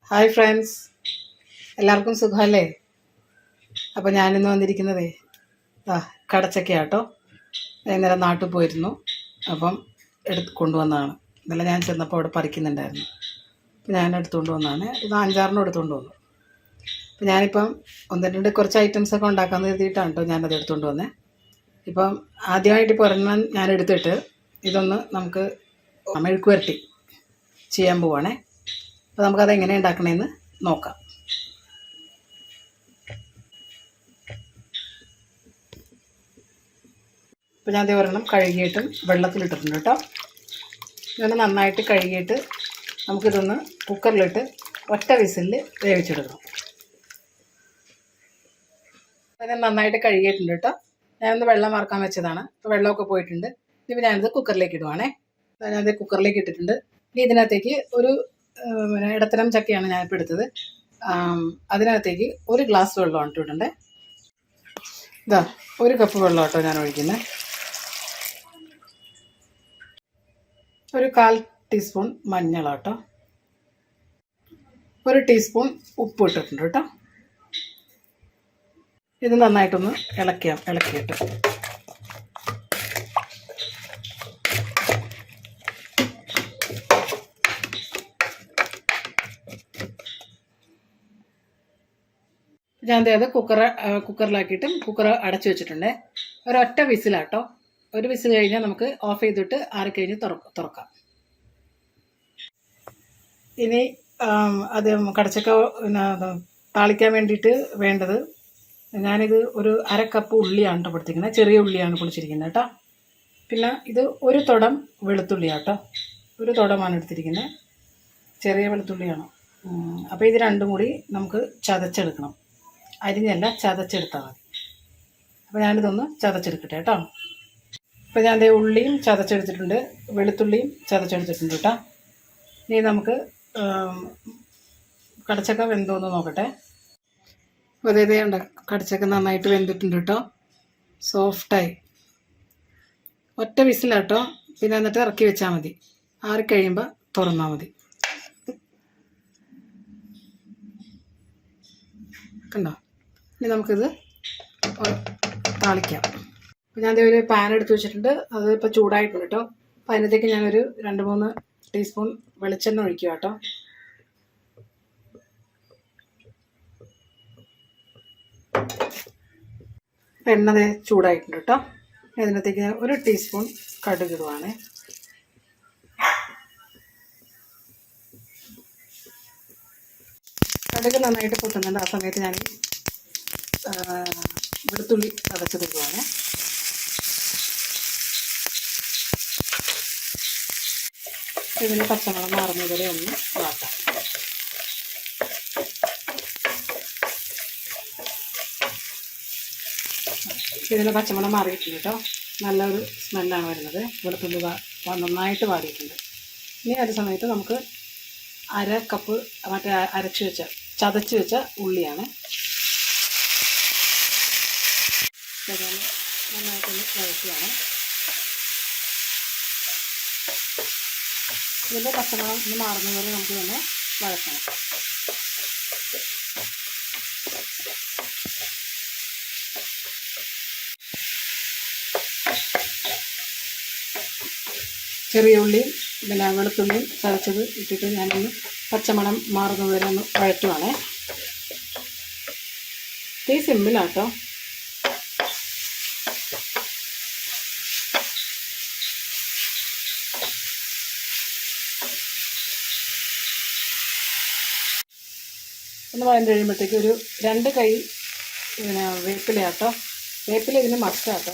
Hi friends, എല്ലാവർക്കും സുഖമല്ലേ? അപ്പോൾ ഞാനിന്ന് വന്നിരിക്കുന്നതേ കടച്ചക്കയാട്ടോ. ഇന്നലെ നാട്ടിൽ പോയിരുന്നു, അപ്പം കൊണ്ടുവന്നതാണ്. ഇന്നലെ ഞാൻ ചെന്നപ്പോൾ അവിടെ പറിക്കുന്നുണ്ടായിരുന്നു. അപ്പോൾ ഞാൻ എടുത്തുകൊണ്ട് വന്നതാണ്. ഇത് 5-6 എടുത്തുകൊണ്ട് വന്നു. അപ്പോൾ ഞാനിപ്പം ഒന്ന് കുറച്ച് ഐറ്റംസൊക്കെ ഉണ്ടാക്കാമെന്ന് കരുതിയിട്ടാണ് കേട്ടോ ഞാനത് എടുത്തുകൊണ്ട് വന്നത്. ഇപ്പം ആദ്യമായിട്ട് ഇപ്പോൾ ഒരെണ്ണം ഞാൻ എടുത്തിട്ട് ഇതൊന്ന് നമുക്ക് മെഴുക്ക് വരട്ടി ചെയ്യാൻ പോവുകയാണേ. അപ്പോൾ നമുക്കത് എങ്ങനെ ഉണ്ടാക്കണമെന്ന് നോക്കാം. അപ്പോൾ ഞാൻ ഒരെണ്ണം കഴുകിയിട്ടും വെള്ളത്തിലിട്ടിട്ടുണ്ട് കേട്ടോ. ഇതൊന്ന് നന്നായിട്ട് കഴുകിയിട്ട് നമുക്കിതൊന്ന് കുക്കറിലിട്ട് ഒറ്റ വിസിലിൽ വേവിച്ചെടുക്കണം. ഞാൻ നന്നായിട്ട് കഴുകിയിട്ടുണ്ട് കേട്ടോ. ഞാനൊന്ന് വെള്ളം വറക്കാൻ വെച്ചതാണ്. അപ്പോൾ വെള്ളമൊക്കെ പോയിട്ടുണ്ട്. ഇനി ഞാനിത് കുക്കറിലേക്ക് ഇടുവാണേ. ഞാനത് കുക്കറിലേക്ക് ഇട്ടിട്ടുണ്ട്. ഇനി ഇതിനകത്തേക്ക് ഒരു ഇടത്തരം ചക്കയാണ് ഞാനിപ്പോൾ എടുത്തത്. അതിനകത്തേക്ക് 1 ഗ്ലാസ് വെള്ളമാണ് ഇട്ടിട്ടുണ്ടേ. ഇതാ 1 കപ്പ് വെള്ളം കേട്ടോ ഞാൻ ഒഴിക്കുന്നത്. ഒരു 1/4 ടീസ്പൂൺ മഞ്ഞളാട്ടോ. 1 ടീസ്പൂൺ ഉപ്പ് ഇട്ടിട്ടുണ്ട് കേട്ടോ. ഇത് നന്നായിട്ടൊന്ന് ഇളക്കിയിട്ട് ഞാൻ അത് കുക്കറിലാക്കിയിട്ടും കുക്കർ അടച്ചു വെച്ചിട്ടുണ്ട്. ഒരൊറ്റ വിസിലാട്ടോ. ഒരു വിസിൽ കഴിഞ്ഞാൽ നമുക്ക് ഓഫ് ചെയ്തിട്ട് ആറിക്കഴിഞ്ഞ് തുറക്കാം. ഇനി അത് കടച്ചക്ക താളിക്കാൻ വേണ്ടിയിട്ട് വേണ്ടത്, ഞാനിത് ഒരു 1/2 കപ്പ് ഉള്ളിയാണ് കേട്ടോ പൊടിച്ചിരിക്കുന്നത്. ചെറിയ ഉള്ളിയാണ് പൊടിച്ചിരിക്കുന്നത് കേട്ടോ. പിന്നെ ഇത് 1 തുടം വെളുത്തുള്ളിയാട്ടോ. 1 തുടമാണ് എടുത്തിരിക്കുന്നത്. ചെറിയ വെളുത്തുള്ളിയാണ്. അപ്പോൾ ഇത് രണ്ടും കൂടി നമുക്ക് ചതച്ചെടുക്കണം. അരിഞ്ഞല്ല, ചതച്ചെടുത്താൽ മതി. അപ്പോൾ ഞാനിതൊന്ന് ചതച്ചെടുക്കട്ടെ കേട്ടോ. അപ്പോൾ ഞാൻ അതേ ഉള്ളിയും ചതച്ചെടുത്തിട്ടുണ്ട്, വെളുത്തുള്ളിയും ചതച്ചെടുത്തിട്ടുണ്ട് കേട്ടോ. ഇനി നമുക്ക് കടച്ചക്ക വെന്തോന്ന് നോക്കട്ടെ. അതേ ഉണ്ട്, കടച്ചക്ക നന്നായിട്ട് വെന്തിട്ടുണ്ട് കേട്ടോ. സോഫ്റ്റായി. ഒറ്റ വിസിലാട്ടോ. പിന്നെ എന്നിട്ട് ഇറക്കി വെച്ചാൽ മതി. ആറിക്കഴിയുമ്പോൾ തുറന്നാൽ മതി. കണ്ടോ? ഇനി നമുക്കിത് താളിക്കാം. അപ്പോൾ ഞാൻ ഒരു പാൻ എടുത്ത് വെച്ചിട്ടുണ്ട്. അത് ഇപ്പോൾ ചൂടായിട്ടുണ്ട് കേട്ടോ. അപ്പോൾ അതിനകത്തേക്ക് ഞാനൊരു 2-3 ടീസ്പൂൺ വെളിച്ചെണ്ണ ഒഴിക്കുക കേട്ടോ. എണ്ണ ചൂടായിട്ടുണ്ട് കേട്ടോ. അതിനകത്തേക്ക് ഞാൻ 1 ടീസ്പൂൺ കടുക് ഇടുവാണ്. കടുക് നന്നായിട്ട് പൊട്ടുന്നുണ്ട്. ആ സമയത്ത് ഞാൻ വെളുത്തുള്ളി ചതച്ചെടുക്കുവാണ്. ഇതിന് പച്ചമുളക് മാറുന്നതുവരെ ഒന്ന് വാട്ടാം. ഇതിന് പച്ചമുളക് മാറിയിട്ടുണ്ട് കേട്ടോ. നല്ലൊരു സ്മെല്ലാണ് വരുന്നത്. വെളുത്തുള്ളി നന്നായിട്ട് വാടിയിട്ടുണ്ട്. ഇനി അതേ സമയത്ത് നമുക്ക് 1/2 കപ്പ് ചതച്ച് വെച്ച ഉള്ളിയാണ്. നന്നായിട്ടൊന്ന് വഴറ്റുകയാണ്. ഇതിൻ്റെ പച്ചമുളക് ഒന്ന് മാറുന്നതുവരെ നമുക്ക് തന്നെ വഴറ്റണം. ചെറിയ ഉള്ളിയും പിന്നെ വെളുത്തുള്ളിയും ചതച്ചത് ഇട്ടിട്ട് ഞാനൊന്ന് പച്ചമണം മാറുന്നതുവരെ ഒന്ന് വഴറ്റുവാണേ. തീ സിമ്പിളാട്ടോ. ഒന്ന് വഴന്ന് കഴിയുമ്പോഴത്തേക്ക് ഒരു 2 കൈ പിന്നെ വേപ്പിലയാട്ടോ. വേപ്പില ഇതിന് മസ്റ്റാട്ടോ.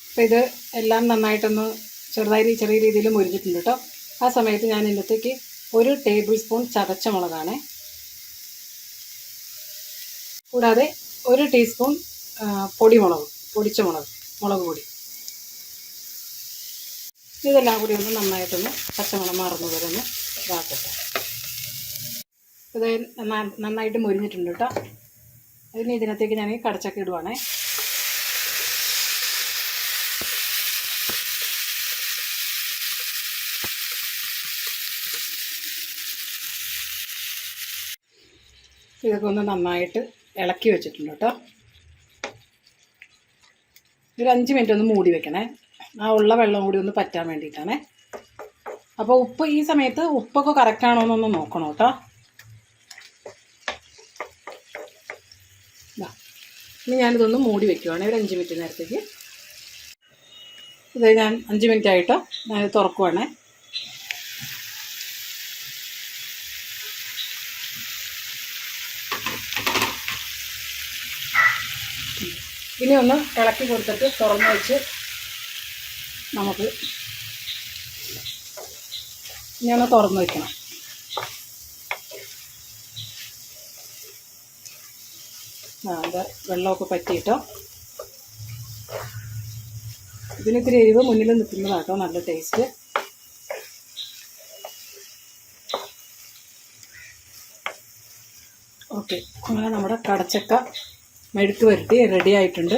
അപ്പോൾ ഇത് എല്ലാം നന്നായിട്ടൊന്ന് ചെറിയ രീതിയിൽ മുരിഞ്ഞിട്ടുണ്ട് കേട്ടോ. ആ സമയത്ത് ഞാൻ ഇതിനകത്തേക്ക് 1 ടേബിൾ സ്പൂൺ ചതച്ച മുളകാണ്. കൂടാതെ 1 ടീസ്പൂൺ പൊടിച്ച മുളക് പൊടി. ഇതെല്ലാം കൂടി ഒന്ന് നന്നായിട്ടൊന്ന് പച്ചമണം മാറുന്നത് വരെ ഒന്ന് ഇതാക്കട്ടെ. ഇത് നന്നായിട്ട് മുരിഞ്ഞിട്ടുണ്ട് കേട്ടോ. അതിന് ഇതിനകത്തേക്ക് ഞാൻ കടച്ചക്ക ഇടുവാണേ. ഇതൊക്കെ ഒന്ന് നന്നായിട്ട് ഇളക്കി വെച്ചിട്ടുണ്ട് കേട്ടോ. ഒരു 5 മിനിറ്റ് ഒന്ന് മൂടി വെക്കണേ, ആ ഉള്ള വെള്ളം കൂടി ഒന്ന് പറ്റാൻ വേണ്ടിയിട്ടാണേ. അപ്പോൾ ഉപ്പ് ഈ സമയത്ത് ഉപ്പൊക്കെ കറക്റ്റാണോ എന്നൊന്ന് നോക്കണം കേട്ടോ. ഇനി ഞാനിതൊന്ന് മൂടി വെക്കുവാണേ ഒരു 5 മിനിറ്റ് നേരത്തേക്ക്. ഇത് ഞാൻ 5 മിനിറ്റ് ആയിട്ടോ ഞാനിത് തുറക്കുവാണേ. ഇനി ഒന്ന് ഇളക്കി കൊടുത്തിട്ട് തുറന്ന് വെച്ച് നമുക്ക് ഇനി ഒന്ന് തുറന്ന് വെക്കണം. അത് വെള്ളമൊക്കെ പറ്റിയിട്ടോ. ഇതിനിത്തിരി എരിവ് മുന്നിൽ നിൽക്കുന്നതാട്ടോ നല്ല ടേസ്റ്റ്. ഓക്കെ, അങ്ങനെ നമ്മുടെ കടച്ചക്ക മെഴുക്ക് വരട്ടി റെഡി ആയിട്ടുണ്ട്.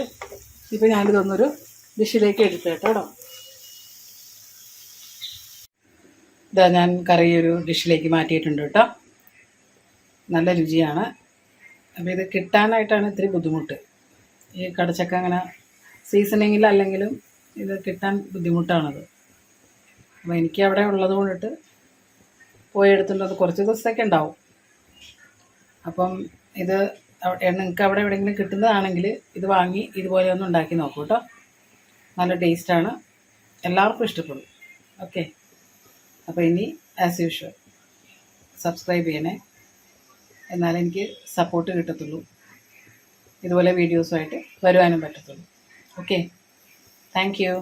ഇപ്പോൾ ഞാനിതൊന്നൊരു ഡിഷിലേക്ക് എടുത്ത് കേട്ടോ. ഇതാ ഞാൻ കറി ഒരു ഡിഷിലേക്ക് മാറ്റിയിട്ടുണ്ട് കേട്ടോ. നല്ല രുചിയാണ്. അപ്പോൾ ഇത് കിട്ടാനായിട്ടാണ് ഇത്തിരി ബുദ്ധിമുട്ട്. ഈ കടച്ചക്ക അങ്ങനെ സീസണിങ്ങിലല്ലെങ്കിലും ഇത് കിട്ടാൻ ബുദ്ധിമുട്ടാണത്. അപ്പോൾ എനിക്ക് അവിടെ ഉള്ളത് കൊണ്ടിട്ട് പോയി എടുത്തുള്ളത് കുറച്ച് ദിവസമൊക്കെ ഉണ്ടാവും. അപ്പം ഇത് നിങ്ങൾക്ക് അവിടെ എവിടെയെങ്കിലും കിട്ടുന്നതാണെങ്കിൽ ഇത് വാങ്ങി ഇതുപോലെ ഒന്ന് ഉണ്ടാക്കി നോക്കൂ കേട്ടോ. നല്ല ടേസ്റ്റാണ്, എല്ലാവർക്കും ഇഷ്ടപ്പെടും. ഓക്കെ, അപ്പോൾ ഇനി ആസ് യൂഷ്വൽ സബ്സ്ക്രൈബ് ചെയ്യണേ, എന്നാലേ എനിക്ക് സപ്പോർട്ട് കിട്ടത്തുള്ളൂ. ഇതുപോലെ വീഡിയോസുമായിട്ട് വരുവാനും പറ്റത്തുള്ളൂ. Okay, thank you.